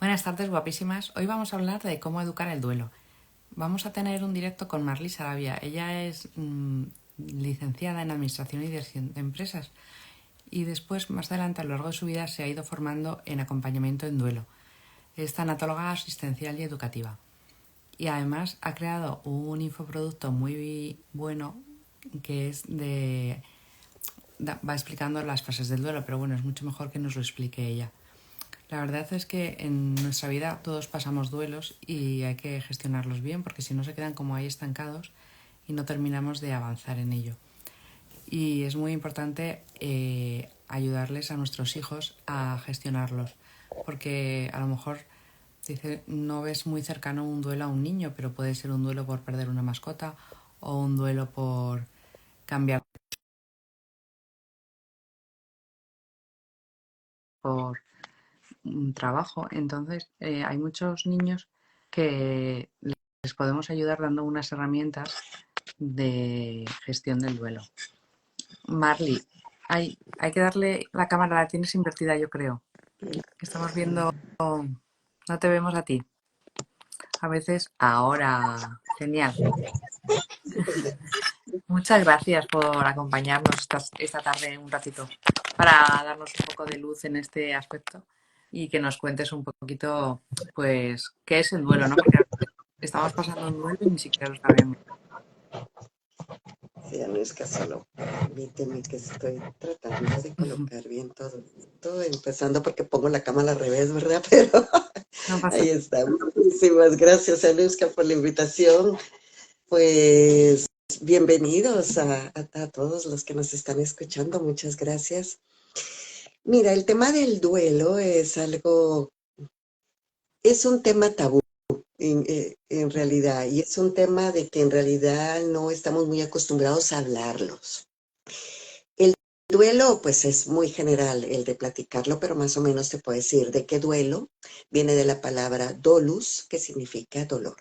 Buenas tardes, guapísimas. Hoy vamos a hablar de cómo educar el duelo. Vamos a tener un directo con Marly Sarabia. Ella es licenciada en Administración y Dirección de Empresas y después, más adelante, a lo largo de su vida, se ha ido formando en acompañamiento en duelo. Es tanatóloga asistencial y educativa. Y además ha creado un infoproducto muy bueno que es de... va explicando las fases del duelo, pero bueno, es mucho mejor que nos lo explique ella. La verdad es que en nuestra vida todos pasamos duelos y hay que gestionarlos bien porque si no se quedan como ahí estancados y no terminamos de avanzar en ello. Y es muy importante ayudarles a nuestros hijos a gestionarlos porque a lo mejor dice, no ves muy cercano un duelo a un niño, pero puede ser un duelo por perder una mascota o un duelo por cambiar por un trabajo. Entonces, hay muchos niños que les podemos ayudar dando unas herramientas de gestión del duelo. Marly, hay que darle la cámara, la tienes invertida, yo creo. Estamos viendo, no te vemos a ti. A veces, ahora, genial. Muchas gracias por acompañarnos esta tarde un ratito para darnos un poco de luz en este aspecto y que nos cuentes un poquito, pues, qué es el duelo, ¿no? Porque estamos pasando un duelo y ni siquiera lo sabemos. Sí, no es que solo permíteme que estoy tratando de colocar bien todo empezando porque pongo la cámara al revés, ¿verdad? Pero No pasa ahí está. Muchísimas gracias, Anuska, por la invitación. Pues bienvenidos a todos los que nos están escuchando. Muchas gracias. Mira, el tema del duelo es un tema tabú. En realidad, y es un tema de que en realidad no estamos muy acostumbrados a hablarlos. El duelo, pues es muy general el de platicarlo, pero más o menos te puedo decir de qué duelo viene de la palabra dolus, que significa dolor.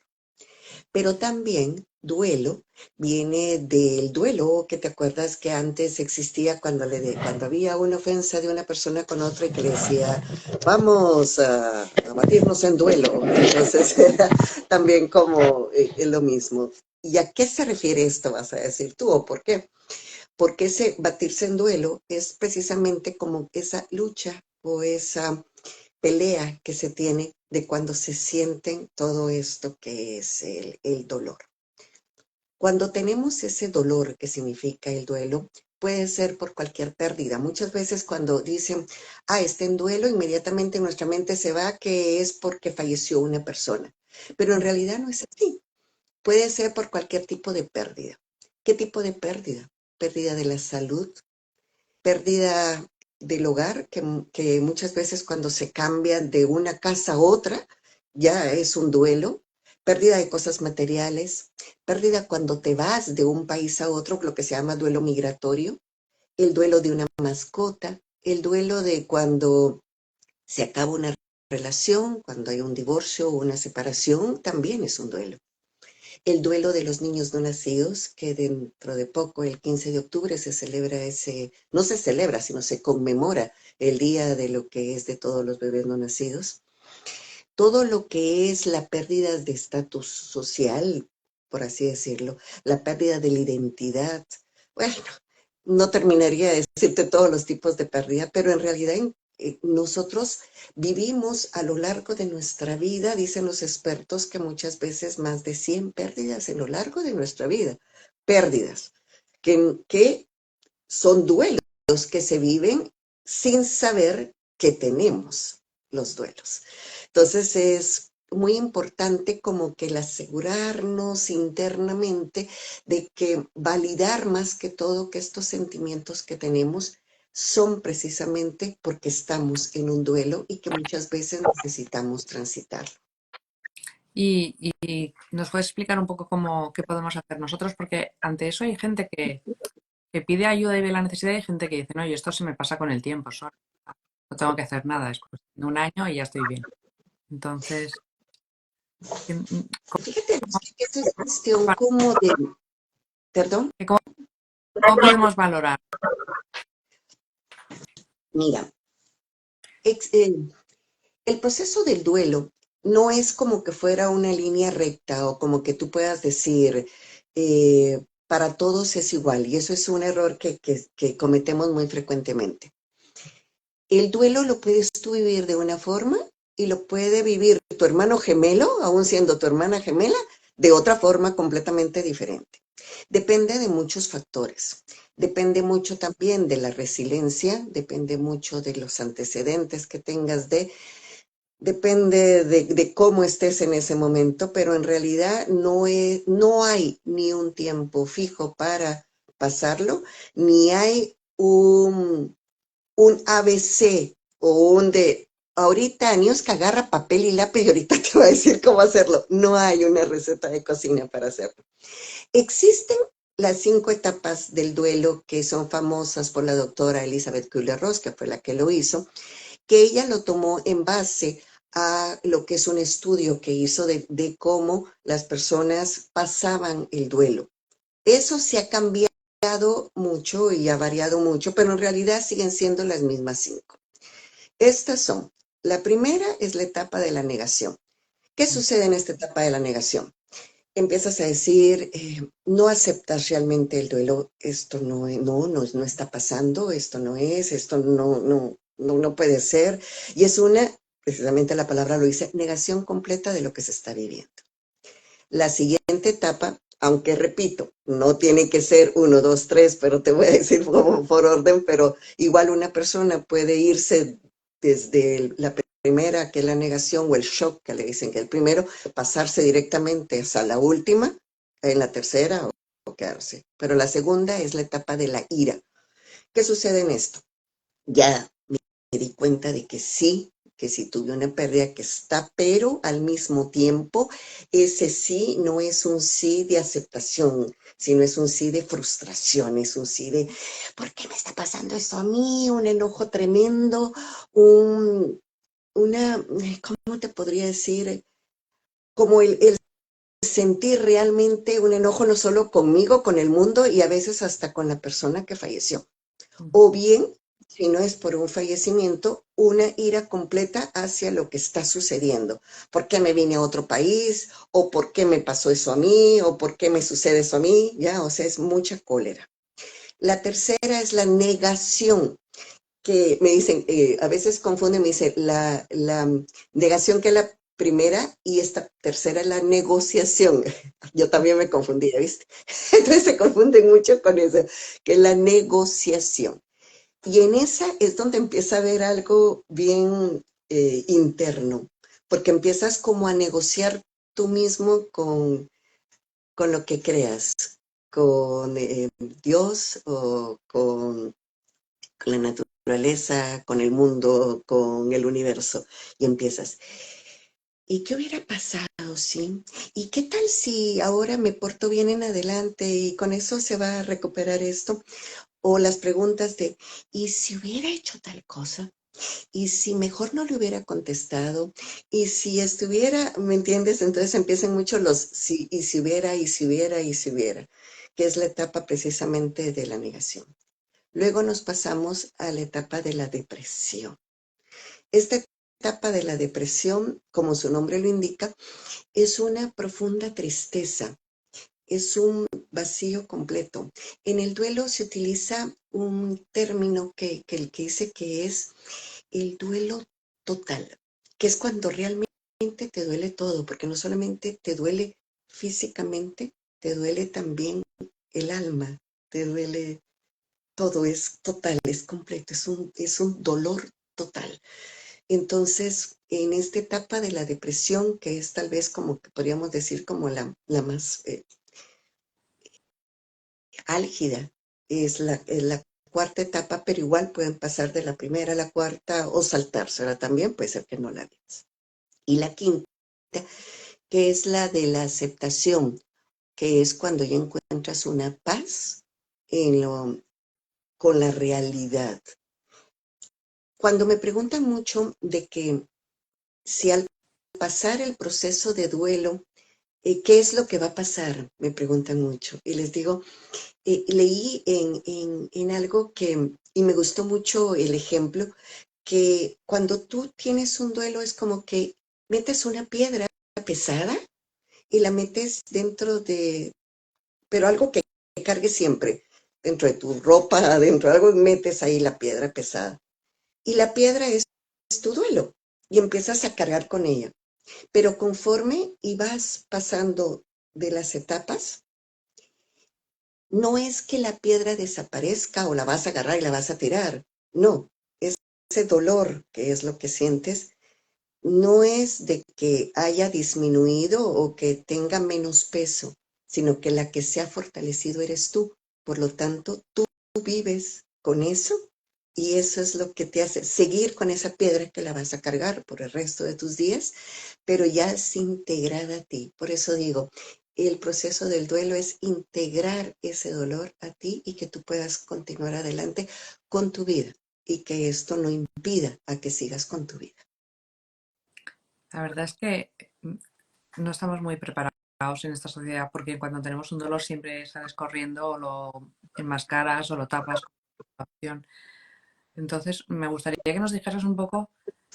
Pero también duelo viene del duelo, que te acuerdas que antes existía cuando había una ofensa de una persona con otra y que le decía, vamos a batirnos en duelo. Entonces era también como lo mismo. ¿Y a qué se refiere esto, vas a decir tú, o por qué? Porque ese batirse en duelo es precisamente como esa lucha o esa pelea que se tiene de cuando se sienten todo esto que es el dolor. Cuando tenemos ese dolor que significa el duelo, puede ser por cualquier pérdida. Muchas veces cuando dicen, está en duelo, inmediatamente nuestra mente se va que es porque falleció una persona. Pero en realidad no es así. Puede ser por cualquier tipo de pérdida. ¿Qué tipo de pérdida? Pérdida de la salud, pérdida del hogar, que muchas veces cuando se cambian de una casa a otra, ya es un duelo, pérdida de cosas materiales, pérdida cuando te vas de un país a otro, lo que se llama duelo migratorio, el duelo de una mascota, el duelo de cuando se acaba una relación, cuando hay un divorcio o una separación, también es un duelo. El duelo de los niños no nacidos, que dentro de poco, el 15 de octubre, se celebra no se celebra, sino se conmemora el día de lo que es de todos los bebés no nacidos. Todo lo que es la pérdida de estatus social, por así decirlo, la pérdida de la identidad. Bueno, no terminaría de decirte todos los tipos de pérdida, pero en realidad nosotros vivimos a lo largo de nuestra vida, dicen los expertos, que muchas veces más de 100 pérdidas en lo largo de nuestra vida. Pérdidas que son duelos que se viven sin saber que tenemos los duelos. Entonces es muy importante como que el asegurarnos internamente de que validar más que todo que estos sentimientos que tenemos son precisamente porque estamos en un duelo y que muchas veces necesitamos transitarlo. y nos puedes explicar un poco qué podemos hacer nosotros, porque ante eso hay gente que pide ayuda y ve la necesidad y hay gente que dice, no, y esto se me pasa con el tiempo, solo. No tengo que hacer nada, es cuestión de un año y ya estoy bien. Entonces, Fíjate que esto es cuestión como de, perdón, ¿cómo, cómo podemos valorar? mira, el proceso del duelo no es como que fuera una línea recta o como que tú puedas decir, para todos es igual, y eso es un error que cometemos muy frecuentemente. El duelo lo puedes tú vivir de una forma y lo puede vivir tu hermano gemelo, aún siendo tu hermana gemela, de otra forma completamente diferente. Depende de muchos factores. Depende mucho también de la resiliencia, depende mucho de los antecedentes que tengas depende de cómo estés en ese momento, pero en realidad no hay ni un tiempo fijo para pasarlo, ni hay un ABC o un de ahorita Aniuska agarra papel y lápiz y ahorita te va a decir cómo hacerlo. No hay una receta de cocina para hacerlo. Existen las 5 etapas del duelo que son famosas por la doctora Elizabeth Kübler-Ross, que fue la que lo hizo, que ella lo tomó en base a lo que es un estudio que hizo de cómo las personas pasaban el duelo. Eso se ha cambiado mucho y ha variado mucho, pero en realidad siguen siendo las mismas 5. Estas son, la primera es la etapa de la negación. ¿Qué sucede en esta etapa de la negación? Empiezas a decir, no aceptas realmente el duelo, esto no está pasando, esto no es, esto no puede ser. Y es precisamente la palabra lo dice, negación completa de lo que se está viviendo. La siguiente etapa, aunque repito, no tiene que ser 1, 2, 3, pero te voy a decir por orden, pero igual una persona puede irse desde la primera, que es la negación, o el shock, que le dicen que el primero, pasarse directamente hasta la última, en la tercera, o quedarse. Pero la segunda es la etapa de la ira. ¿Qué sucede en esto? Ya me di cuenta de que sí tuve una pérdida que está, pero al mismo tiempo ese sí no es un sí de aceptación, sino es un sí de frustración, es un sí de, ¿por qué me está pasando esto a mí? Un enojo tremendo, ¿cómo te podría decir? Como el sentir realmente un enojo no solo conmigo, con el mundo y a veces hasta con la persona que falleció. O bien, si no es por un fallecimiento, una ira completa hacia lo que está sucediendo. ¿Por qué me vine a otro país? ¿O por qué me pasó eso a mí? ¿O por qué me sucede eso a mí? Ya, o sea, es mucha cólera. La tercera es la negación, que me dicen, a veces confunden, me dicen, la negación que es la primera y esta tercera es la negociación. Yo también me confundía, ¿viste? Entonces se confunden mucho con eso, que es la negociación. Y en esa es donde empieza a haber algo bien interno, porque empiezas como a negociar tú mismo con lo que creas, con Dios o con la naturaleza, con el mundo, con el universo. Y empiezas, ¿y qué hubiera pasado, sí? ¿Y qué tal si ahora me porto bien en adelante y con eso se va a recuperar esto? O las preguntas de, ¿y si hubiera hecho tal cosa? ¿Y si mejor no le hubiera contestado? ¿Y si estuviera, me entiendes? Entonces empiezan mucho los si, y si hubiera, y si hubiera, y si hubiera, que es la etapa precisamente de la negación. Luego nos pasamos a la etapa de la depresión. Esta etapa de la depresión, como su nombre lo indica, es una profunda tristeza, es un vacío completo. En el duelo se utiliza un término que dice que es el duelo total, que es cuando realmente te duele todo, porque no solamente te duele físicamente, te duele también el alma, te duele todo, es total, es completo, es un dolor total. Entonces, en esta etapa de la depresión, que es tal vez como que podríamos decir como la más álgida, es la cuarta etapa, pero igual pueden pasar de la primera a la cuarta o saltársela también, puede ser que no la veas. Y la quinta, que es la de la aceptación, que es cuando ya encuentras una paz con la realidad. Cuando me preguntan mucho de que si al pasar el proceso de duelo, ¿qué es lo que va a pasar? Me preguntan mucho. Y les digo, leí en algo y me gustó mucho el ejemplo, que cuando tú tienes un duelo es como que metes una piedra pesada y la metes dentro de, pero algo que cargue siempre, dentro de tu ropa, dentro de algo, metes ahí la piedra pesada. Y la piedra es tu duelo y empiezas a cargar con ella. Pero conforme ibas pasando de las etapas, no es que la piedra desaparezca o la vas a agarrar y la vas a tirar. No, ese dolor que es lo que sientes no es de que haya disminuido o que tenga menos peso, sino que la que se ha fortalecido eres tú. Por lo tanto, tú vives con eso y eso es lo que te hace seguir con esa piedra que la vas a cargar por el resto de tus días, pero ya es integrada a ti. Por eso digo, el proceso del duelo es integrar ese dolor a ti y que tú puedas continuar adelante con tu vida y que esto no impida a que sigas con tu vida. La verdad es que no estamos muy preparados en esta sociedad porque cuando tenemos un dolor siempre sales corriendo o lo enmascaras o lo tapas con la opción. Entonces, me gustaría que nos dijeras un poco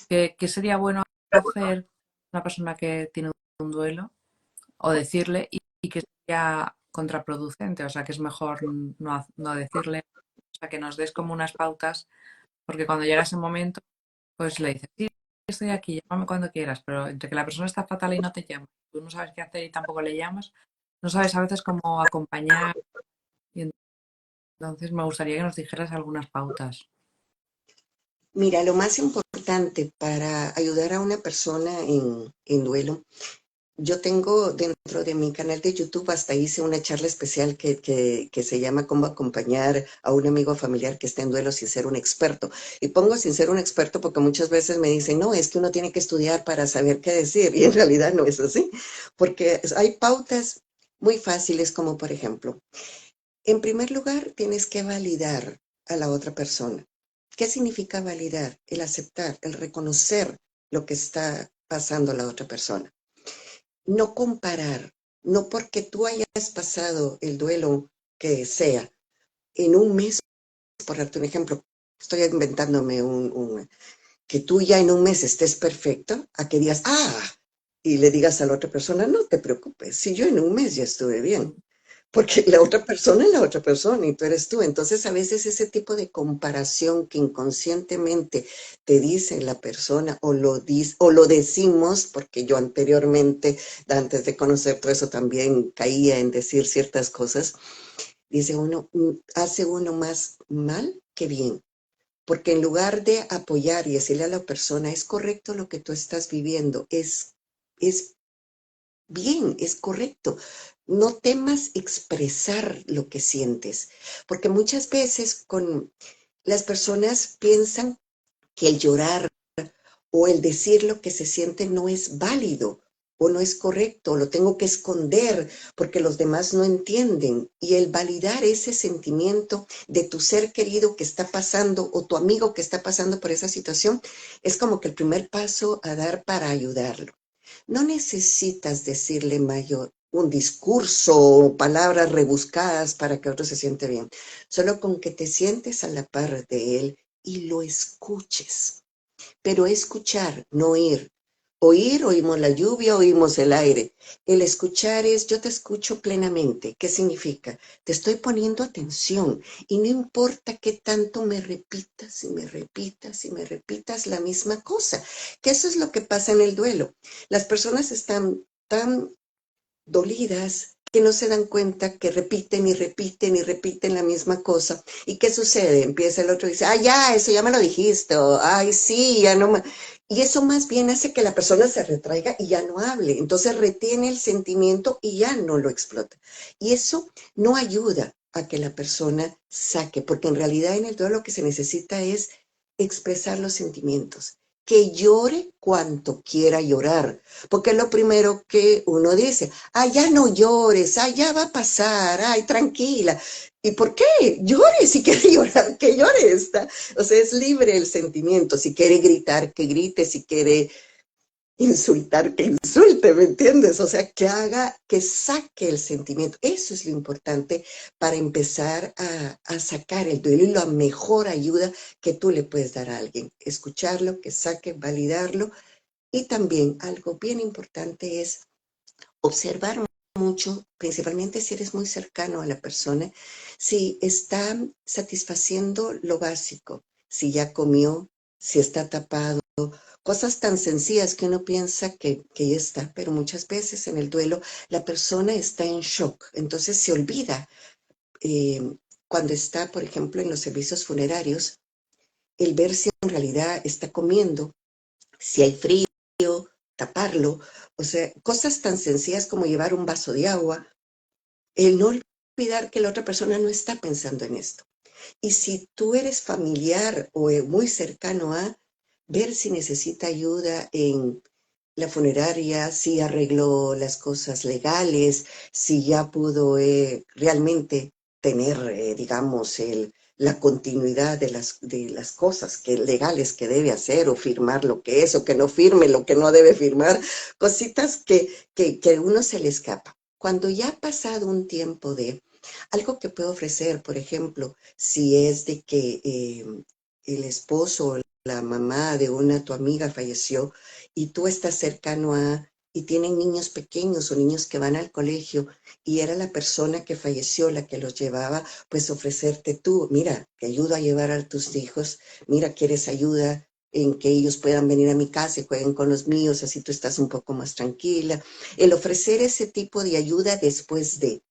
qué sería bueno hacer una persona que tiene un duelo o decirle y que sería contraproducente, o sea, que es mejor no decirle, o sea, que nos des como unas pautas, porque cuando llega ese momento, pues le dices, sí, estoy aquí, llámame cuando quieras, pero entre que la persona está fatal y no te llama, tú no sabes qué hacer y tampoco le llamas, no sabes a veces cómo acompañar, y entonces me gustaría que nos dijeras algunas pautas. Mira, lo más importante para ayudar a una persona en duelo, yo tengo dentro de mi canal de YouTube, hasta hice una charla especial que se llama Cómo acompañar a un amigo familiar que está en duelo sin ser un experto. Y pongo sin ser un experto porque muchas veces me dicen, no, es que uno tiene que estudiar para saber qué decir. Y en realidad no es así, porque hay pautas muy fáciles como por ejemplo, en primer lugar, tienes que validar a la otra persona. ¿Qué significa validar? El aceptar, el reconocer lo que está pasando a la otra persona. No comparar, no porque tú hayas pasado el duelo que sea en un mes, por darte un ejemplo, estoy inventándome que tú ya en un mes estés perfecto, a que digas, y le digas a la otra persona, no te preocupes, si yo en un mes ya estuve bien. Porque la otra persona es la otra persona y tú eres tú. Entonces, a veces ese tipo de comparación que inconscientemente te dice la persona o lo decimos, porque yo anteriormente, antes de conocer todo eso, también caía en decir ciertas cosas, dice uno, hace uno más mal que bien. Porque en lugar de apoyar y decirle a la persona, es correcto lo que tú estás viviendo, es bien, es correcto. No temas expresar lo que sientes, porque muchas veces con las personas piensan que el llorar o el decir lo que se siente no es válido o no es correcto, lo tengo que esconder porque los demás no entienden. Y el validar ese sentimiento de tu ser querido que está pasando o tu amigo que está pasando por esa situación es como que el primer paso a dar para ayudarlo. No necesitas decirle mayor un discurso o palabras rebuscadas para que otro se siente bien. Solo con que te sientes a la par de él y lo escuches. Pero escuchar, no oír. Oír, oímos la lluvia, oímos el aire. El escuchar es yo te escucho plenamente. ¿Qué significa? Te estoy poniendo atención y no importa qué tanto me repitas y me repitas y me repitas la misma cosa. Que eso es lo que pasa en el duelo. Las personas están tan dolidas que no se dan cuenta que repiten y repiten y repiten la misma cosa. ¿Y qué sucede? Empieza el otro y dice, ya, eso ya me lo dijiste, o, ay, sí, ya no me... Y eso más bien hace que la persona se retraiga y ya no hable. Entonces retiene el sentimiento y ya no lo explota. Y eso no ayuda a que la persona saque, porque en realidad en el duelo lo que se necesita es expresar los sentimientos, que llore cuanto quiera llorar, porque es lo primero que uno dice, ya no llores, ya va a pasar, ay, tranquila. ¿Y por qué? Llore, si quiere llorar, que llore. O sea, es libre el sentimiento, si quiere gritar, que grite, si quiere insultar que insulte, ¿me entiendes? O sea, que haga, que saque el sentimiento. Eso es lo importante para empezar a sacar el duelo y la mejor ayuda que tú le puedes dar a alguien. Escucharlo, que saque, validarlo. Y también algo bien importante es observar mucho, principalmente si eres muy cercano a la persona, si está satisfaciendo lo básico, si ya comió, si está tapado, cosas tan sencillas que uno piensa que ya está, pero muchas veces en el duelo la persona está en shock, entonces se olvida eh, cuando está, por ejemplo, en los servicios funerarios, el ver si en realidad está comiendo, si hay frío, taparlo, o sea, cosas tan sencillas como llevar un vaso de agua, el no olvidar que la otra persona no está pensando en esto. Y si tú eres familiar o muy cercano a, ver si necesita ayuda en la funeraria, si arregló las cosas legales, si ya pudo realmente tener, digamos, la continuidad de las cosas legales que debe hacer o firmar lo que es o que no firme lo que no debe firmar, cositas que a uno se le escapa. Cuando ya ha pasado un tiempo de algo que puedo ofrecer, por ejemplo, si es de que el esposo o la mamá de una tu amiga falleció y tú estás cercano a, y tienen niños pequeños o niños que van al colegio y era la persona que falleció la que los llevaba, pues ofrecerte tú, mira, te ayudo a llevar a tus hijos, mira, quieres ayuda en que ellos puedan venir a mi casa y jueguen con los míos, así tú estás un poco más tranquila. El ofrecer ese tipo de ayuda después de.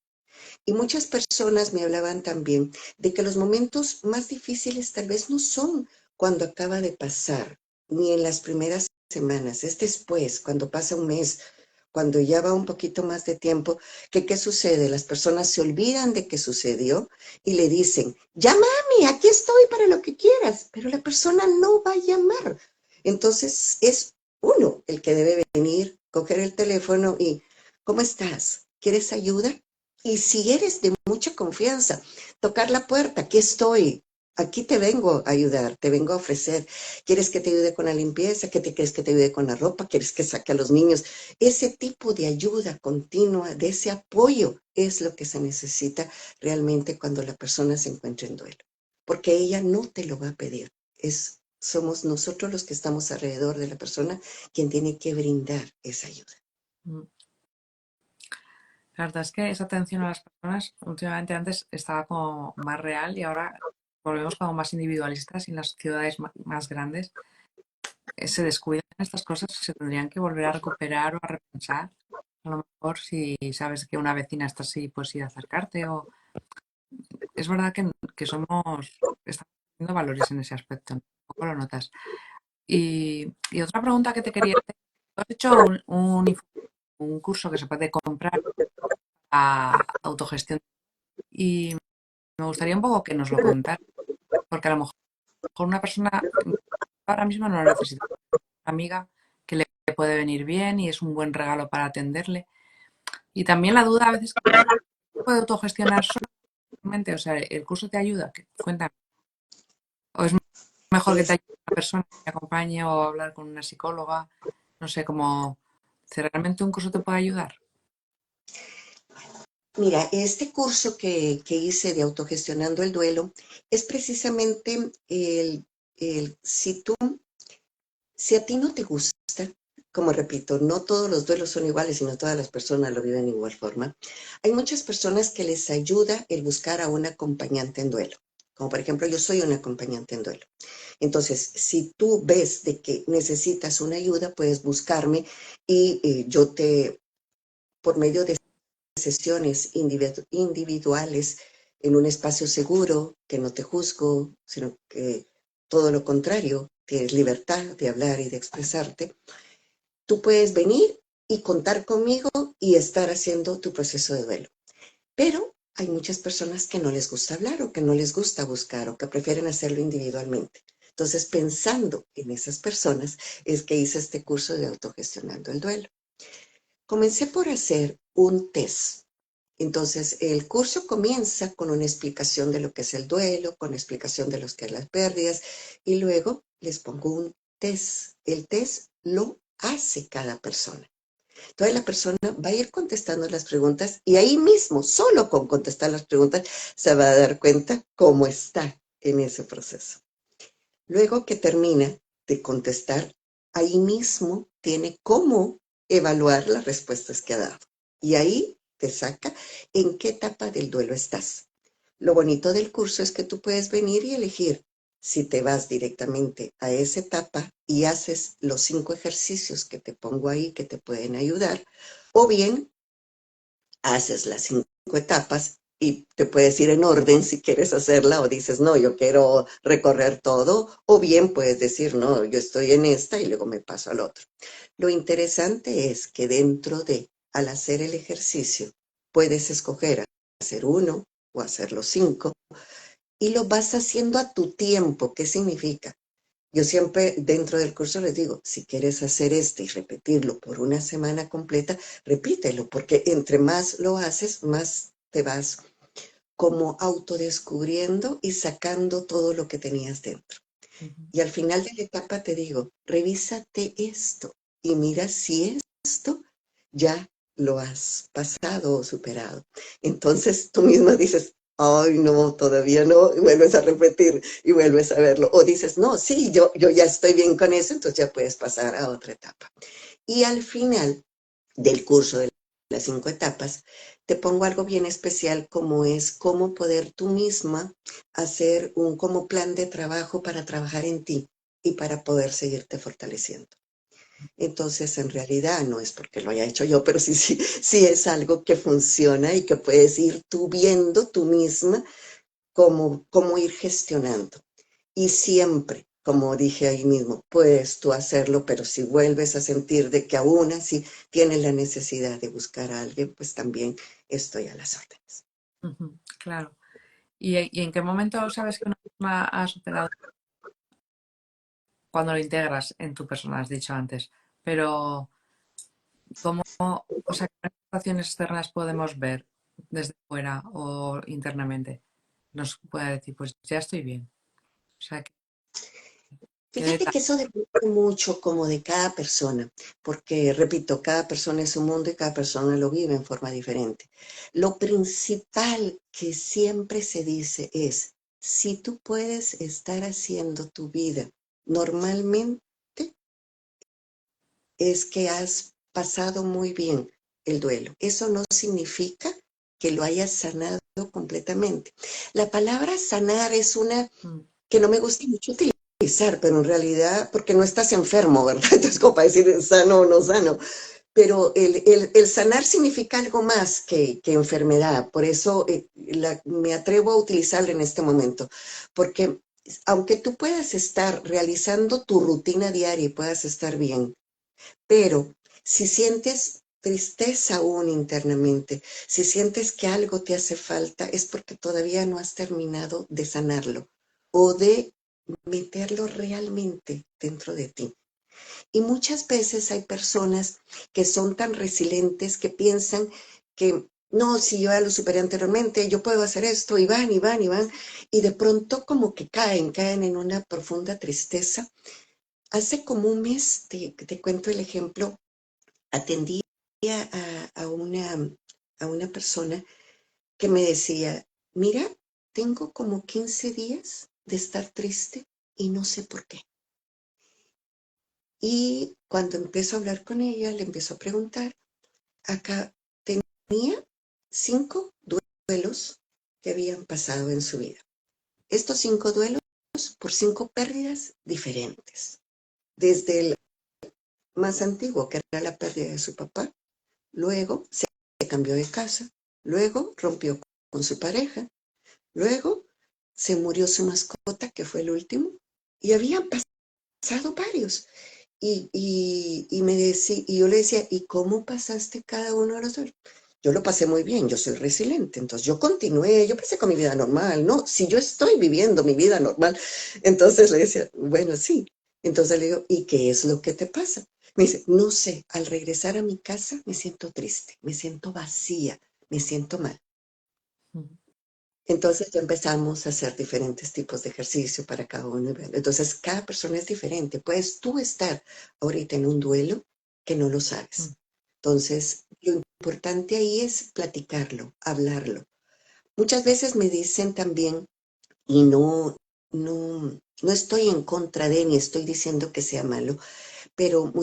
Y muchas personas me hablaban también de que los momentos más difíciles tal vez no son cuando acaba de pasar, ni en las primeras semanas, es después, cuando pasa un mes, cuando ya va un poquito más de tiempo, que qué sucede, las personas se olvidan de que sucedió y le dicen, ya mami, aquí estoy para lo que quieras, pero la persona no va a llamar. Entonces es uno el que debe venir, coger el teléfono y, ¿cómo estás? ¿Quieres ayuda? Y si eres de mucha confianza, tocar la puerta, aquí estoy, aquí te vengo a ayudar, te vengo a ofrecer. ¿Quieres que te ayude con la limpieza? ¿Quieres que te ayude con la ropa? ¿Quieres que saque a los niños? Ese tipo de ayuda continua, de ese apoyo, es lo que se necesita realmente cuando la persona se encuentra en duelo. Porque ella no te lo va a pedir. Somos nosotros los que estamos alrededor de la persona quien tiene que brindar esa ayuda. Mm. La verdad es que esa atención a las personas últimamente antes estaba como más real y ahora volvemos como más individualistas y en las ciudades más grandes se descuidan estas cosas que se tendrían que volver a recuperar o a repensar. A lo mejor si sabes que una vecina está así, pues ir a acercarte o... Es verdad que estamos teniendo valores en ese aspecto, ¿no? Un poco lo notas. Y otra pregunta que te quería hacer, ¿tú has hecho un curso que se puede comprar a autogestión? Y me gustaría un poco que nos lo contaras, porque a lo mejor una persona ahora mismo no lo necesita, una amiga que le puede venir bien y es un buen regalo para atenderle. Y también la duda a veces que puede autogestionar solamente, o sea, el curso te ayuda, cuéntame. O es mejor que te Es, ayude una persona que te acompañe o hablar con una psicóloga, no sé, como si realmente un curso te puede ayudar. Mira, este curso que hice de autogestionando el duelo es precisamente si a ti no te gusta, como repito, no todos los duelos son iguales, sino todas las personas lo viven de igual forma. Hay muchas personas que les ayuda el buscar a un acompañante en duelo. Como por ejemplo, yo soy un acompañante en duelo. Entonces, si tú ves de que necesitas una ayuda, puedes buscarme y yo por medio de sesiones individuales en un espacio seguro, que no te juzgo, sino que todo lo contrario, tienes libertad de hablar y de expresarte, tú puedes venir y contar conmigo y estar haciendo tu proceso de duelo. Pero hay muchas personas que no les gusta hablar o que no les gusta buscar o que prefieren hacerlo individualmente. Entonces, pensando en esas personas, es que hice este curso de autogestionando el duelo. Comencé por hacer un test. Entonces, el curso comienza con una explicación de lo que es el duelo, con explicación de lo que es las pérdidas, y luego les pongo un test. El test lo hace cada persona. Entonces la persona va a ir contestando las preguntas y ahí mismo, solo con contestar las preguntas, se va a dar cuenta cómo está en ese proceso. Luego que termina de contestar, ahí mismo tiene cómo evaluar las respuestas que ha dado. Y ahí te saca en qué etapa del duelo estás. Lo bonito del curso es que tú puedes venir y elegir si te vas directamente a esa etapa y haces los 5 ejercicios que te pongo ahí que te pueden ayudar, o bien haces las 5 etapas y te puedes ir en orden si quieres hacerla o dices, no, yo quiero recorrer todo, o bien puedes decir, no, yo estoy en esta y luego me paso al otro. Lo interesante es que dentro de, al hacer el ejercicio, puedes escoger hacer uno o hacer los 5 y lo vas haciendo a tu tiempo. ¿Qué significa? Yo siempre dentro del curso les digo, si quieres hacer este y repetirlo por una semana completa, repítelo, porque entre más lo haces, más te vas como autodescubriendo y sacando todo lo que tenías dentro. Y al final de la etapa te digo, revísate esto y mira si esto ya lo has pasado o superado. Entonces tú misma dices, ay, no, todavía no, y vuelves a repetir y vuelves a verlo. O dices, no, sí, yo ya estoy bien con eso, entonces ya puedes pasar a otra etapa. Y al final del curso de las 5 etapas, te pongo algo bien especial como es cómo poder tú misma hacer un como plan de trabajo para trabajar en ti y para poder seguirte fortaleciendo. Entonces, en realidad no es porque lo haya hecho yo, pero sí es algo que funciona y que puedes ir tú viendo tú misma cómo ir gestionando. Y siempre, como dije ahí mismo, puedes tú hacerlo, pero si vuelves a sentir de que aún así tienes la necesidad de buscar a alguien, pues también estoy a las órdenes. Claro. ¿Y en qué momento sabes que una persona ha superado? Cuando lo integras en tu persona, has dicho antes. Pero, ¿cómo, o sea, qué manifestaciones externas podemos ver desde fuera o internamente? Nos puede decir, pues ya estoy bien. O sea, ¿qué Fíjate detalle? que eso depende mucho como de cada persona, porque repito, cada persona es un mundo y cada persona lo vive en forma diferente. Lo principal que siempre se dice es, si tú puedes estar haciendo tu vida normalmente, es que has pasado muy bien el duelo. Eso no significa que lo hayas sanado completamente. La palabra sanar es una Mm, que no me gusta mucho utilizar, pero en realidad, porque no estás enfermo, ¿verdad? Entonces, como para decir sano o no sano. Pero el sanar significa algo más que enfermedad. Por eso me atrevo a utilizarlo en este momento. Porque aunque tú puedas estar realizando tu rutina diaria y puedas estar bien, pero si sientes tristeza aún internamente, si sientes que algo te hace falta, es porque todavía no has terminado de sanarlo o de meterlo realmente dentro de ti. Y muchas veces hay personas que son tan resilientes que piensan que no, si yo ya lo superé anteriormente, yo puedo hacer esto, y van, y van, y van, y de pronto como que caen en una profunda tristeza. Hace como un mes, te cuento el ejemplo, atendí a una persona que me decía, mira, tengo como 15 días de estar triste y no sé por qué. Y cuando empiezo a hablar con ella, le empiezo a preguntar, acá tenía 5 duelos que habían pasado en su vida. Estos 5 duelos por 5 pérdidas diferentes. Desde el más antiguo, que era la pérdida de su papá, luego se cambió de casa, luego rompió con su pareja, luego se murió su mascota, que fue el último, y habían pasado varios. Y yo le decía, ¿y cómo pasaste cada uno de los duelos? Yo lo pasé muy bien, yo soy resiliente, entonces yo continué, yo pasé con mi vida normal, ¿no? Si yo estoy viviendo mi vida normal, entonces le decía, bueno, sí. Entonces le digo, ¿y qué es lo que te pasa? Me dice, no sé, al regresar a mi casa me siento triste, me siento vacía, me siento mal. mm, Entonces ya empezamos a hacer diferentes tipos de ejercicio para cada uno. Entonces cada persona es diferente. Puedes tú estar ahorita en un duelo que no lo Mm. sabes. Entonces, lo importante ahí es platicarlo, hablarlo. Muchas veces me dicen también, y no estoy en contra de, ni estoy diciendo que sea malo, pero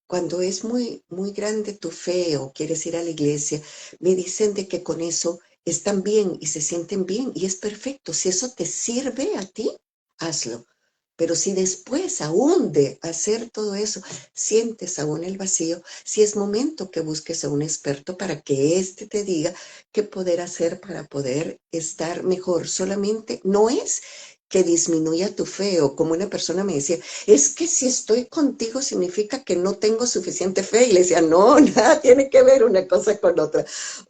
cuando es muy grande tu fe o quieres ir a la iglesia, me dicen de que con eso están bien y se sienten bien y es perfecto. Si eso te sirve a ti, hazlo. Pero si después aún de hacer todo eso sientes aún el vacío, si es momento que busques a un experto para que éste te diga qué poder hacer para poder estar mejor. Solamente no es que disminuya tu fe o como una persona me decía, es que si estoy contigo significa que no tengo suficiente fe. Y le decía, no, nada tiene que ver una cosa con otra.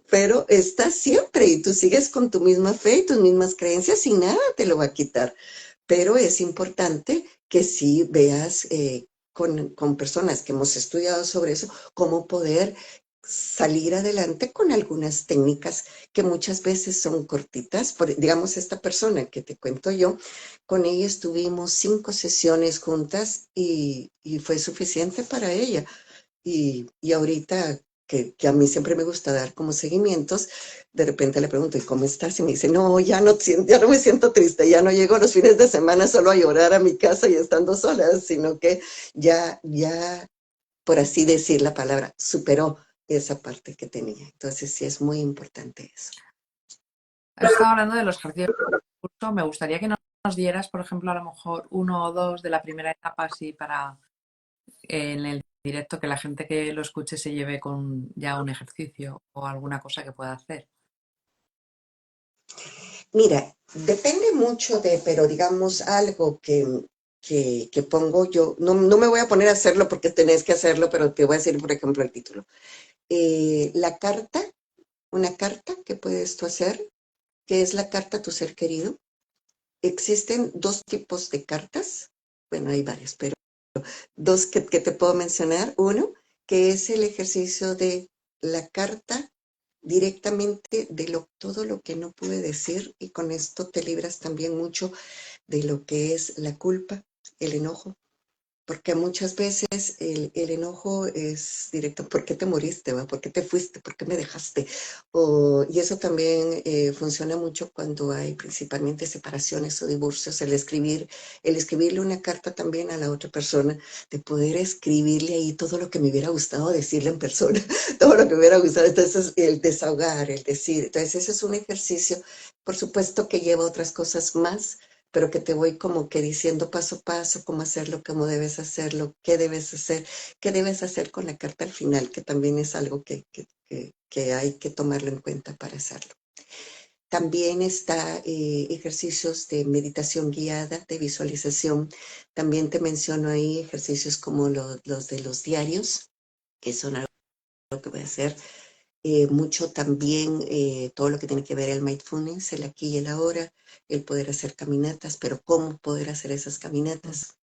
Pero estás siempre y tú sigues con tu misma fe y tus mismas creencias y nada te lo va a quitar. Pero es importante que sí veas con personas que hemos estudiado sobre eso, cómo poder salir adelante con algunas técnicas que muchas veces son cortitas. Digamos, esta persona que te cuento yo, con ella estuvimos 5 sesiones juntas y fue suficiente para ella. Y ahorita que a mí siempre me gusta dar como seguimientos, de repente le pregunto, ¿y cómo estás? Y me dice, no, ya no me siento triste, ya no llego los fines de semana solo a llorar a mi casa y estando sola, sino que ya, por así decir la palabra, superó esa parte que tenía. Entonces sí es muy importante eso. Has estado hablando de los ejercicios del curso. Me gustaría que nos dieras, por ejemplo, a lo mejor uno o dos de la primera etapa, así para en el directo que la gente que lo escuche se lleve con ya un ejercicio o alguna cosa que pueda hacer. Mira, depende mucho pero digamos algo que pongo yo, no me voy a poner a hacerlo porque tenés que hacerlo, pero te voy a decir, por ejemplo, el título. La carta, una carta que puedes tú hacer, que es la carta a tu ser querido. Existen 2 tipos de cartas, bueno, hay varias, pero dos que te puedo mencionar. Uno, que es el ejercicio de la carta directamente de todo lo que no pude decir y con esto te libras también mucho de lo que es la culpa, el enojo, porque muchas veces el enojo es directo, ¿por qué te moriste? ¿Va? ¿Por qué te fuiste? ¿Por qué me dejaste? Y eso también funciona mucho cuando hay principalmente separaciones o divorcios, el escribirle una carta también a la otra persona, de poder escribirle ahí todo lo que me hubiera gustado decirle en persona, todo lo que me hubiera gustado, entonces el desahogar, el decir, entonces ese es un ejercicio, por supuesto que lleva otras cosas más, pero que te voy como que diciendo paso a paso cómo hacerlo, cómo debes hacerlo, qué debes hacer con la carta al final, que también es algo que hay que tomarlo en cuenta para hacerlo. También está ejercicios de meditación guiada, de visualización. También te menciono ahí ejercicios como los de los diarios, que son algo que voy a hacer mucho también todo lo que tiene que ver el mindfulness, el aquí y el ahora, el poder hacer caminatas, pero cómo poder hacer esas caminatas,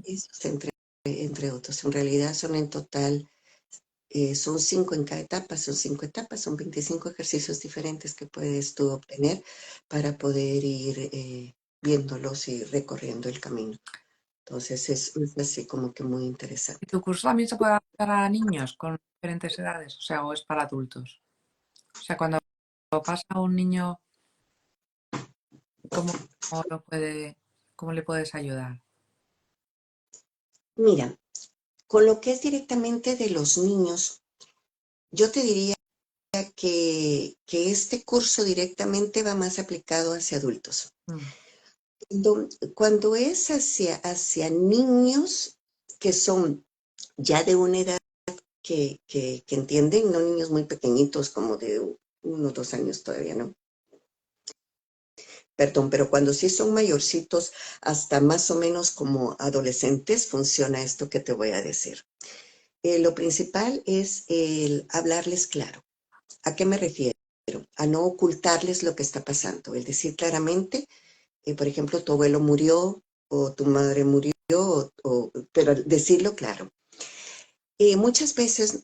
esos entre otros. En realidad son en total, son 5 en cada etapa, son 5 etapas, son 25 ejercicios diferentes que puedes tú obtener para poder ir viéndolos y recorriendo el camino. Entonces es así como que muy ¿Y interesante. tu curso también se puede adaptar a niños con diferentes edades? O sea, ¿o es para adultos? O sea, cuando pasa a un niño, ¿cómo, cómo lo puede, cómo le puedes ayudar? Mira, con lo que es directamente de los niños, yo te diría que este curso directamente va más aplicado hacia adultos. Mm. Cuando es hacia niños que son ya de una edad que entienden, no niños muy pequeñitos como de 1 o 2 años todavía, ¿no? Perdón, pero cuando sí son mayorcitos, hasta más o menos como adolescentes, funciona esto que te voy a decir. Lo principal es el hablarles claro. ¿A qué me refiero? A no ocultarles lo que está pasando, el decir claramente, por ejemplo, tu abuelo murió o tu madre murió, pero decirlo claro. Muchas veces,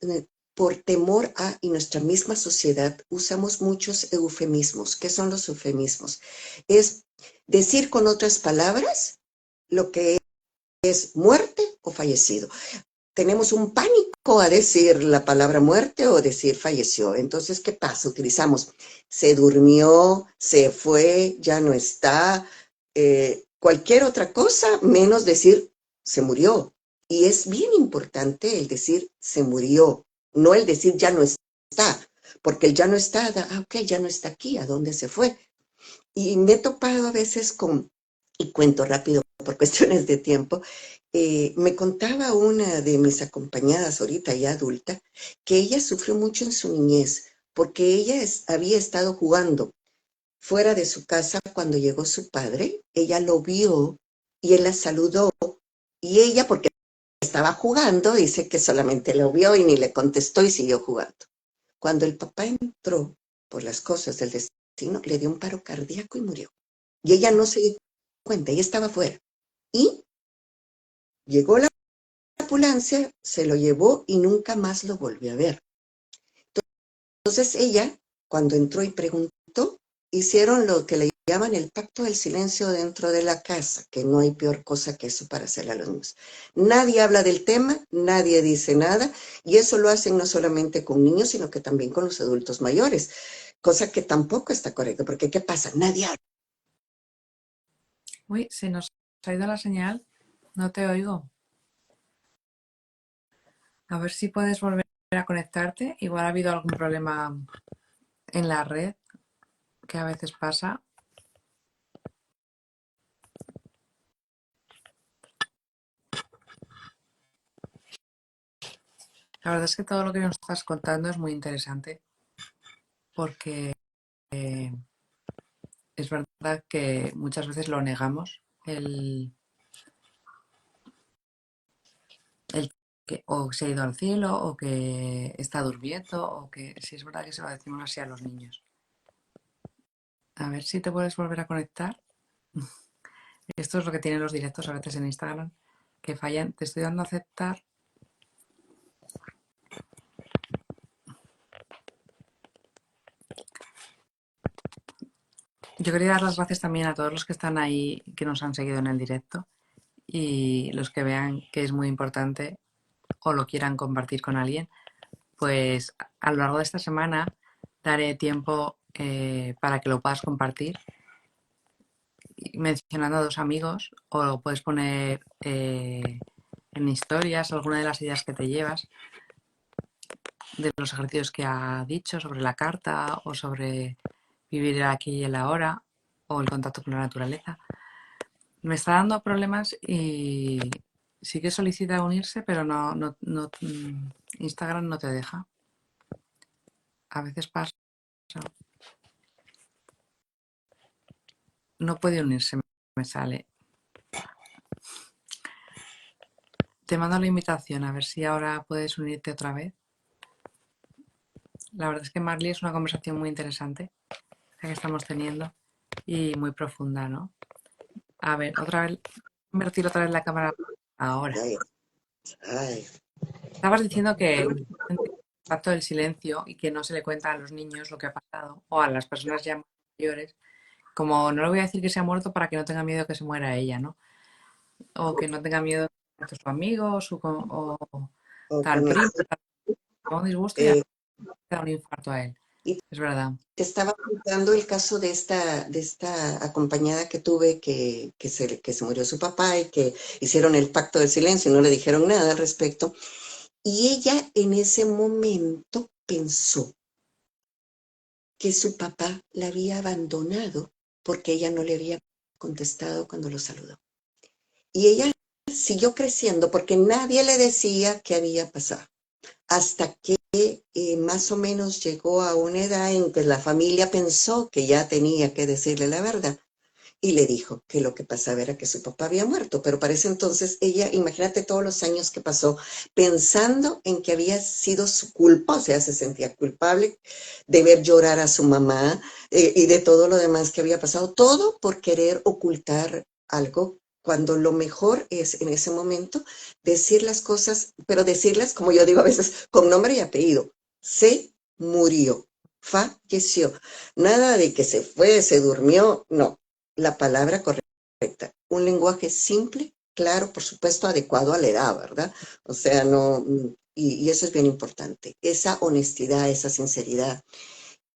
por temor a, y nuestra misma sociedad, usamos muchos eufemismos. ¿Qué son los eufemismos? Es decir con otras palabras lo que es muerte o fallecido. tenemos un pánico a decir la palabra muerte o decir falleció. Entonces, ¿qué pasa? Utilizamos se durmió, se fue, ya no está, cualquier otra cosa menos decir se murió. Y es bien importante el decir se murió, no el decir ya no está, porque el ya no está, ok, ya no está aquí, ¿a dónde se fue? Y me he topado a veces con, y cuento rápido por cuestiones de tiempo, me contaba una de mis acompañadas ahorita ya adulta, que ella sufrió mucho en su niñez, porque ella había estado jugando fuera de su casa cuando llegó su padre, ella lo vio y él la saludó, y ella, porque estaba jugando, dice que solamente lo vio y ni le contestó y siguió jugando. Cuando el papá entró por las cosas del destino, le dio un paro cardíaco y murió. Y ella no se dio cuenta, ella estaba afuera. Y llegó la ambulancia, se lo llevó y nunca más lo volvió a ver. Entonces ella, cuando entró y preguntó, hicieron lo que le llaman el pacto del silencio dentro de la casa, que no hay peor cosa que eso para hacerle a los niños. Nadie habla del tema, nadie dice nada, y eso lo hacen no solamente con niños, sino que también con los adultos mayores, cosa que tampoco está correcta, porque ¿qué pasa? Nadie habla. Uy, se nos ha ido la señal, no te oigo. A ver si puedes volver a conectarte. Igual ha habido algún problema en la red, que a veces pasa. La verdad es que todo lo que nos estás contando es muy interesante, porque es verdad que muchas veces lo negamos, el que o se ha ido al cielo, o que está durmiendo, o que sí es verdad que se lo decimos así a los niños. A ver si te puedes volver a conectar. Esto es lo que tienen los directos a veces en Instagram, que fallan. Te estoy dando a aceptar. Yo quería dar las gracias también a todos los que están ahí, que nos han seguido en el directo, y los que vean que es muy importante o lo quieran compartir con alguien, pues a lo largo de esta semana daré tiempo para que lo puedas compartir mencionando a 2 amigos, o lo puedes poner en historias alguna de las ideas que te llevas de los ejercicios que ha dicho sobre la carta o sobre vivir el aquí y el ahora o el contacto con la naturaleza. Me está dando problemas y sí que solicita unirse, pero no, Instagram no te deja. A veces pasa. No puede unirse, me sale. Te mando la invitación, a ver si ahora puedes unirte otra vez. La verdad es que Marley es una conversación muy interesante la que estamos teniendo y muy profunda, ¿no? A ver, otra vez, invertir otra vez la cámara ahora. Ay, ay. Estabas diciendo que el pacto del silencio y que no se le cuenta a los niños lo que ha pasado o a las personas ya mayores, como no le voy a decir que se ha muerto para que no tenga miedo que se muera ella, ¿no? O que no tenga miedo de su amigo o O que tal no, primo, un disgusto y eh, da un infarto a él. y Es verdad. te estaba contando el caso de esta acompañada que tuve que se murió su papá y que hicieron el pacto del silencio y no le dijeron nada al respecto. Y ella en ese momento pensó que su papá la había abandonado porque ella no le había contestado cuando lo saludó. Y ella siguió creciendo porque nadie le decía qué había pasado. Hasta que más o menos llegó a una edad en que la familia pensó que ya tenía que decirle la verdad y le dijo que lo que pasaba era que su papá había muerto, pero para ese entonces ella, imagínate todos los años que pasó pensando en que había sido su culpa, o sea, se sentía culpable de ver llorar a su mamá y de todo lo demás que había pasado, todo por querer ocultar algo cuando lo mejor es en ese momento decir las cosas, pero decirlas, como yo digo a veces, con nombre y apellido. Se murió, falleció. Nada de que se fue, se durmió, no. La palabra correcta. Un lenguaje simple, claro, por supuesto, adecuado a la edad, ¿verdad? O sea, no, y eso es bien importante, esa honestidad, esa sinceridad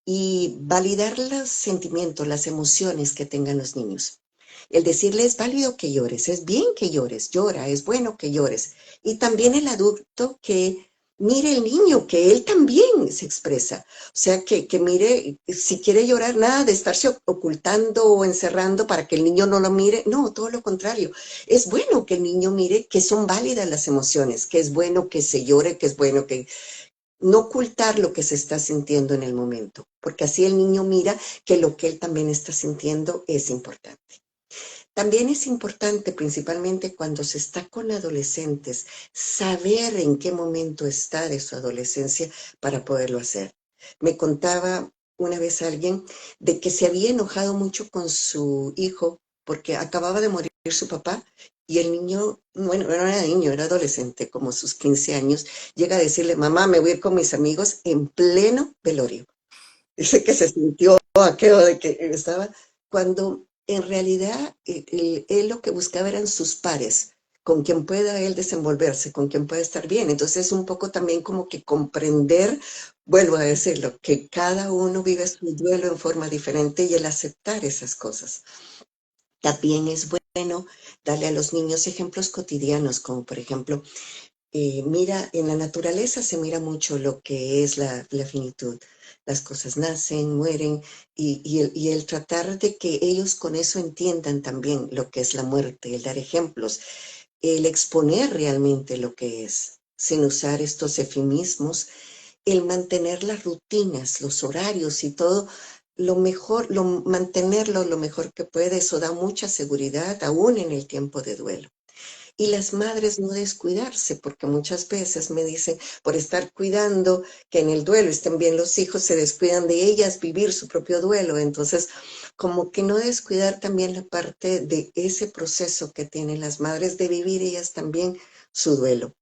y validar los sentimientos, las emociones que tengan los niños. El decirle es válido que llores, es bien que llores, llora, es bueno que llores. Y también el adulto que mire el niño, que él también se expresa. O sea, que mire, si quiere llorar, nada de estarse ocultando o encerrando para que el niño no lo mire. No, todo lo contrario. Es bueno que el niño mire que son válidas las emociones, que es bueno que se llore, que es bueno que no ocultar lo que se está sintiendo en el momento, porque así el niño mira que lo que él también está sintiendo es importante. También es importante, principalmente cuando se está con adolescentes, saber en qué momento está de su adolescencia para poderlo hacer. Me contaba una vez alguien de que se había enojado mucho con su hijo porque acababa de morir su papá y el niño, bueno, no era niño, era adolescente, como sus 15 años, llega a decirle, mamá, me voy a ir con mis amigos en pleno velorio. Dice que se sintió aquello de que estaba, cuando en realidad él lo que buscaba eran sus pares, con quien pueda él desenvolverse, con quien pueda estar bien. Entonces, un poco también como que comprender, vuelvo a decirlo, que cada uno vive su duelo en forma diferente y el aceptar esas cosas. También es bueno darle a los niños ejemplos cotidianos, como por ejemplo, mira, en la naturaleza se mira mucho lo que es la finitud. Las cosas nacen, mueren, y el tratar de que ellos con eso entiendan también lo que es la muerte, el dar ejemplos, el exponer realmente lo que es, sin usar estos eufemismos, el mantener las rutinas, los horarios y todo, lo mejor, mantenerlo lo mejor que puede, eso da mucha seguridad aún en el tiempo de duelo. Y las madres no descuidarse, porque muchas veces me dicen, por estar cuidando que en el duelo estén bien los hijos, se descuidan de ellas vivir su propio duelo. Entonces, como que no descuidar también la parte de ese proceso que tienen las madres de vivir ellas también su duelo.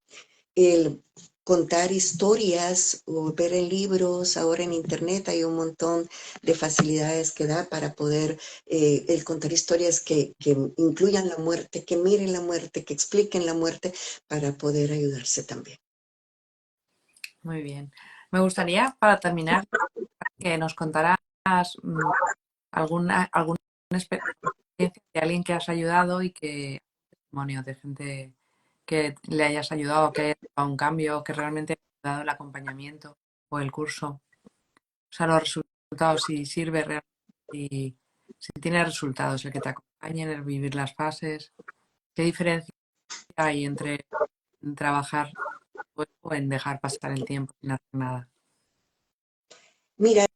El contar historias o ver en libros, ahora en internet hay un montón de facilidades que da para poder el contar historias que incluyan la muerte, que miren la muerte, que expliquen la muerte para poder ayudarse también. Muy bien. Me gustaría, para terminar, que nos contaras alguna experiencia de alguien que has ayudado y que testimonio de gente que le hayas ayudado, que haya dado un cambio, que realmente ha dado el acompañamiento o el curso. O sea, los resultados, si sirve realmente, si tiene resultados el que te acompañen, el vivir las fases. ¿Qué diferencia hay entre trabajar o en dejar pasar el tiempo sin hacer nada? Mira,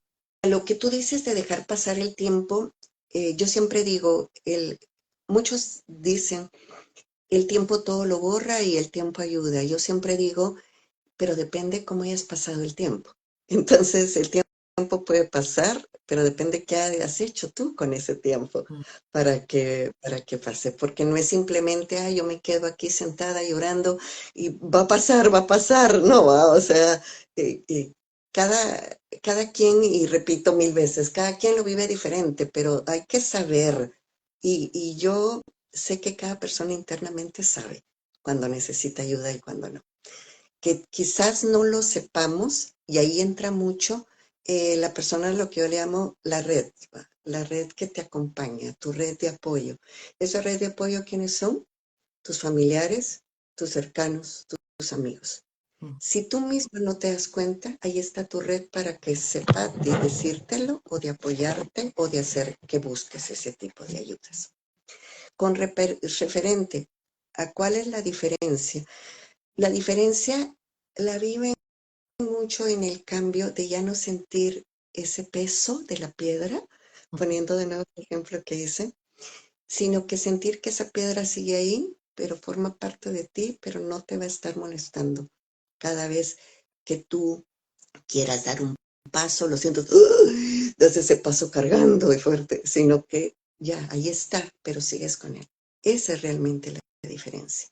lo que tú dices de dejar pasar el tiempo, yo siempre digo, muchos dicen, el tiempo todo lo borra y el tiempo ayuda. Yo siempre digo, pero depende cómo hayas pasado el tiempo. Entonces, el tiempo puede pasar, pero depende qué has hecho tú con ese tiempo Mm. para que pase. Porque no es simplemente, yo me quedo aquí sentada llorando y va a pasar. No, o sea, cada quien, y repito mil veces, cada quien lo vive diferente, pero hay que saber. Y yo sé que cada persona internamente sabe cuando necesita ayuda y cuando no, que quizás no lo sepamos, y ahí entra mucho la persona, lo que yo le llamo la red, ¿va? La red que te acompaña, tu red de apoyo. Esa red de apoyo, ¿quiénes son? Tus familiares, tus cercanos, tus amigos. Mm. Si tú mismo no te das cuenta, ahí está tu red para que sepa de decírtelo o de apoyarte o de hacer que busques ese tipo de ayudas. Con referente a cuál es la diferencia la viven mucho en el cambio de ya no sentir ese peso de la piedra, poniendo de nuevo el ejemplo que hice, sino que sentir que esa piedra sigue ahí, pero forma parte de ti, pero no te va a estar molestando. Cada vez que tú quieras dar un paso, lo siento, das ese paso cargando y fuerte, sino que ya, ahí está, pero sigues con él. Esa es realmente la diferencia.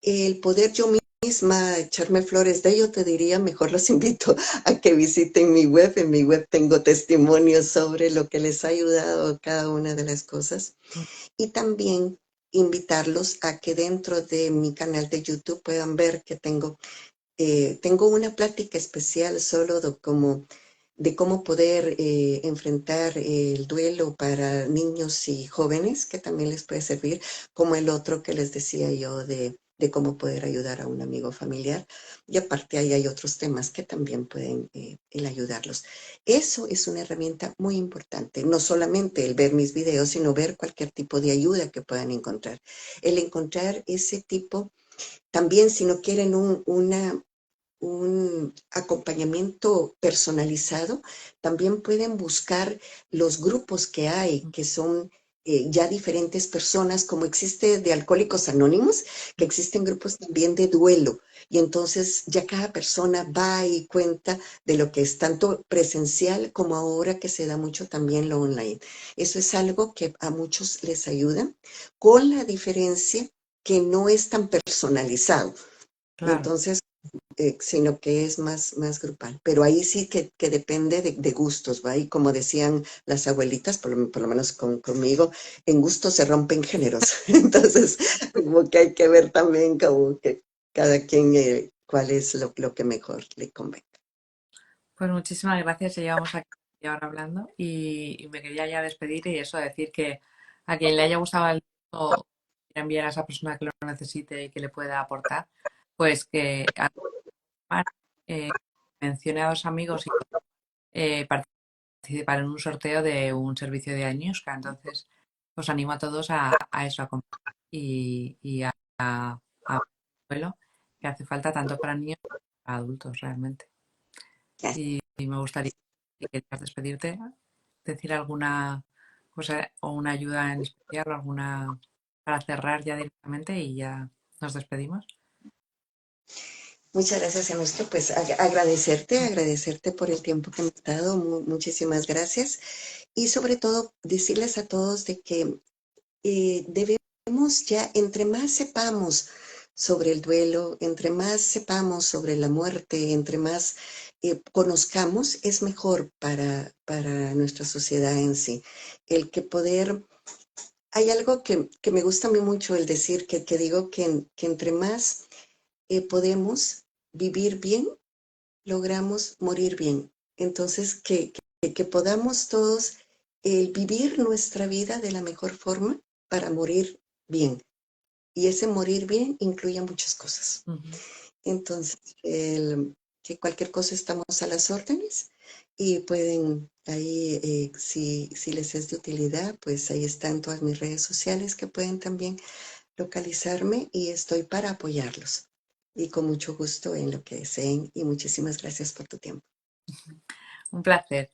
El poder yo misma echarme flores de ello, te diría, mejor los invito a que visiten mi web. En mi web tengo testimonios sobre lo que les ha ayudado a cada una de las cosas. Mm. Y también invitarlos a que dentro de mi canal de YouTube puedan ver que tengo una plática especial solo de cómo poder enfrentar el duelo para niños y jóvenes, que también les puede servir, como el otro que les decía yo de cómo poder ayudar a un amigo familiar. Y aparte ahí hay otros temas que también pueden el ayudarlos. Eso es una herramienta muy importante, no solamente el ver mis videos, sino ver cualquier tipo de ayuda que puedan encontrar. El encontrar ese tipo, también si no quieren un acompañamiento personalizado, también pueden buscar los grupos que hay, que son ya diferentes personas, como existe de Alcohólicos Anónimos, que existen grupos también de duelo. Y entonces ya cada persona va y cuenta de lo que es tanto presencial como ahora que se da mucho también lo online. Eso es algo que a muchos les ayuda, con la diferencia que no es tan personalizado. Claro. Entonces, sino que es más grupal. Pero ahí sí que depende de gustos, ¿va? Y como decían las abuelitas, por lo menos conmigo, en gustos se rompen géneros. Entonces, como que hay que ver también como que cada quien cuál es lo que mejor le convenga. Pues muchísimas gracias. Ya llevamos aquí ahora hablando y me quería ya despedir y eso, decir que a quien le haya gustado el libro, quiera enviar a esa persona que lo necesite y que le pueda aportar, pues que eh, mencione a dos amigos y participar en un sorteo de un servicio de Añosca. Entonces, os animo a todos a eso, a comprar y a vuelo que hace falta tanto para niños como para adultos realmente. Y me gustaría, si querías despedirte, decir alguna cosa o una ayuda en especial o alguna para cerrar ya directamente y ya nos despedimos. Muchas gracias, Ernesto. Pues agradecerte por el tiempo que me has dado. Muchísimas gracias. Y sobre todo, decirles a todos de que debemos ya, entre más sepamos sobre el duelo, entre más sepamos sobre la muerte, entre más conozcamos, es mejor para nuestra sociedad en sí. El que poder, hay algo que me gusta a mí mucho el decir, que digo que entre más podemos vivir bien, logramos morir bien. Entonces, que podamos todos vivir nuestra vida de la mejor forma para morir bien. Y ese morir bien incluye muchas cosas. Ujú. Entonces, que cualquier cosa estamos a las órdenes y pueden ahí, si les es de utilidad, pues ahí están todas mis redes sociales que pueden también localizarme y estoy para apoyarlos. Y con mucho gusto en lo que deseen y muchísimas gracias por tu tiempo. Un placer.